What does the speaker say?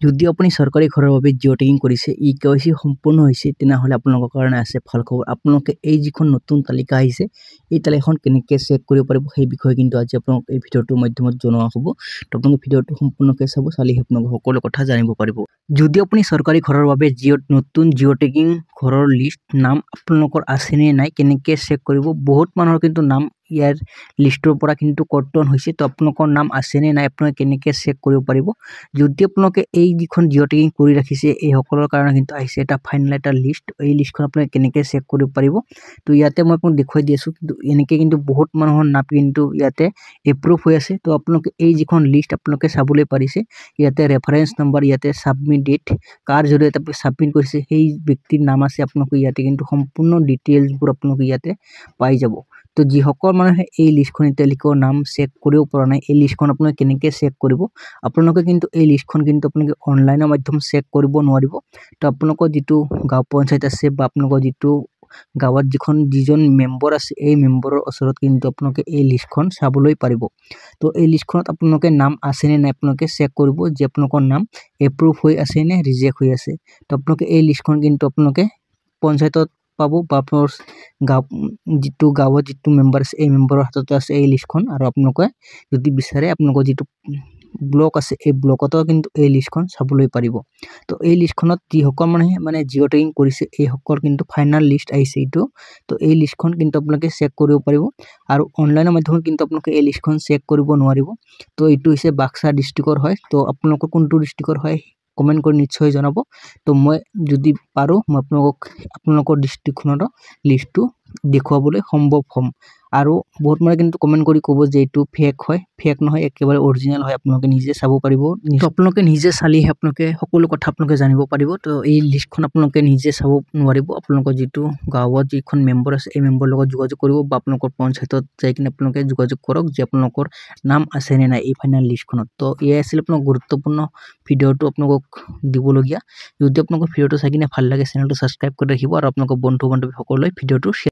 যদি আপুনি চৰকাৰী ঘৰৰ বাবে জিঅ' টেগিং কৰিছে ইকেৱাইচি সম্পূৰ্ণ হৈছে তেনেহ'লে আপোনালোকৰ কাৰণে আছে ভাল খবৰ। আপোনালোকে এই যিখন নতুন তালিকা আহিছে এই তালিকাখন কেনেকৈ চেক কৰিব পাৰিব সেই বিষয়ে কিন্তু আজি আপোনালোক এই ভিডিঅ'টোৰ মাধ্যমত জনোৱা হ'ব। তো আপোনালোকে ভিডিঅ'টো সম্পূৰ্ণকৈ চাব, চালেহে আপোনালোকে সকলো কথা জানিব পাৰিব। যদি আপুনি চৰকাৰী ঘৰৰ বাবে নতুন জিঅ' টেগিং ঘৰৰ লিষ্ট নাম আপোনালোকৰ আছে নে নাই কেনেকৈ চেক কৰিব। বহুত মানুহৰ কিন্তু নাম ইয়াৰ লিষ্টৰ পৰা কিন্তু কৰ্তন হৈছে। তো আপোনালোকৰ নাম আছে নে নাই আপোনালোকে কেনেকৈ চেক কৰিব পাৰিব। যদি আপোনালোকে এই যিখন জিঅ' টেগিং কৰি ৰাখিছে এই সকলৰ কাৰণে কিন্তু আহিছে এটা ফাইনেল এটা লিষ্ট। এই লিষ্টখন আপোনালোকে কেনেকৈ চেক কৰিব পাৰিব। তো ইয়াতে মই আপোনাক দেখুৱাই দি আছোঁ, কিন্তু এনেকৈ কিন্তু বহুত মানুহৰ নাম কিন্তু ইয়াতে এপ্ৰুভ হৈ আছে। তো আপোনালোকে এই যিখন লিষ্ট আপোনালোকে চাবলৈ পাৰিছে ইয়াতে ৰেফাৰেঞ্চ নম্বৰ, ইয়াতে ছাবমিট ডেট, কাৰ জৰিয়তে আপুনি ছাবমিট কৰিছে সেই ব্যক্তিৰ নাম আছে। আপোনালোকে ইয়াতে কিন্তু সম্পূৰ্ণ ডিটেইলছবোৰ আপোনালোকে ইয়াতে পাই যাব। তো যিসকল মানুহে এই লিষ্টখন এতিয়ালৈকে নাম চেক কৰিব পৰা নাই এই লিষ্টখন আপোনালোকে কেনেকৈ চেক কৰিব। আপোনালোকে কিন্তু এই লিষ্টখন কিন্তু আপোনালোকে অনলাইনৰ মাধ্যমত চেক কৰিব নোৱাৰিব। তো আপোনালোকৰ যিটো গাঁও পঞ্চায়ত আছে বা আপোনালোকৰ যিটো গাঁৱত যিজন মেম্বৰ আছে এই মেম্বৰৰ ওচৰত কিন্তু আপোনালোকে এই লিষ্টখন চাবলৈ পাৰিব। তো এই লিষ্টখনত আপোনালোকে নাম আছে নে নাই আপোনালোকে চেক কৰিব যে আপোনালোকৰ নাম এপ্ৰুভ হৈ আছে নে ৰিজেক্ট হৈ আছে। তো আপোনালোকে এই লিষ্টখন কিন্তু আপোনালোকে পঞ্চায়তত পাব বা আপোনাৰ যিটো গাঁৱত যিটো মেম্বাৰ আছে এই মেম্বাৰৰ হাততে আছে এই লিষ্টখন। আৰু আপোনালোকে যদি বিচাৰে আপোনালোকৰ যিটো ব্লক আছে এই ব্লকতো কিন্তু এই লিষ্টখন চাবলৈ পাৰিব। তো এই লিষ্টখনত যিসকল মানুহে মানে জিঅ' টেগিং কৰিছে এইসকল কিন্তু ফাইনেল লিষ্ট আহিছে এইটো। তো এই লিষ্টখন কিন্তু আপোনালোকে চেক কৰিব পাৰিব। আৰু অনলাইনৰ মাধ্যমত কিন্তু আপোনালোকে এই লিষ্টখন চেক কৰিব নোৱাৰিব। তো এইটো হৈছে বাক্সা ডিষ্ট্ৰিক্টৰ হয়। তো আপোনালোকৰ কোনটো ডিষ্ট্ৰিক্টৰ হয় কমেণ্ট কৰি নিশ্চয় জনাব। তো মই যদি পাৰোঁ মই আপোনালোকৰ ডিষ্ট্ৰিক্টখনৰ লিষ্টটো দেখুৱাবলৈ সম্ভৱ হ'ম। আৰু বহুত মানুহে কিন্তু কমেণ্ট কৰি ক'ব যে এইটো ফেক হয়। ফেক নহয়, একেবাৰে অৰিজিনেল হয়। আপোনালোকে নিজে চাব পাৰিব। আপোনালোকে নিজে চালেহে আপোনালোকে সকলো কথা আপোনালোকে জানিব পাৰিব। তো এই লিষ্টখন আপোনালোকে নিজে চাব নোৱাৰিব। আপোনালোকৰ যিটো গাঁৱত যিখন মেম্বৰ আছে এই মেম্বৰৰ লগত যোগাযোগ কৰিব বা আপোনালোকৰ পঞ্চায়তত যাই কিনে আপোনালোকে যোগাযোগ কৰক যে আপোনালোকৰ নাম আছে নে নাই এই ফাইনেল লিষ্টখনত। তো এয়াই আছিল আপোনাৰ গুৰুত্বপূৰ্ণ ভিডিঅ'টো আপোনালোকক দিবলগীয়া। যদি আপোনালোকৰ ভিডিঅ'টো চাই কিনে ভাল লাগে চেনেলটো ছাবস্ক্ৰাইব কৰি ৰাখিব আৰু আপোনালোকৰ বন্ধু বান্ধৱীসকললৈ ভিডিঅ'টো শ্বেয়াৰ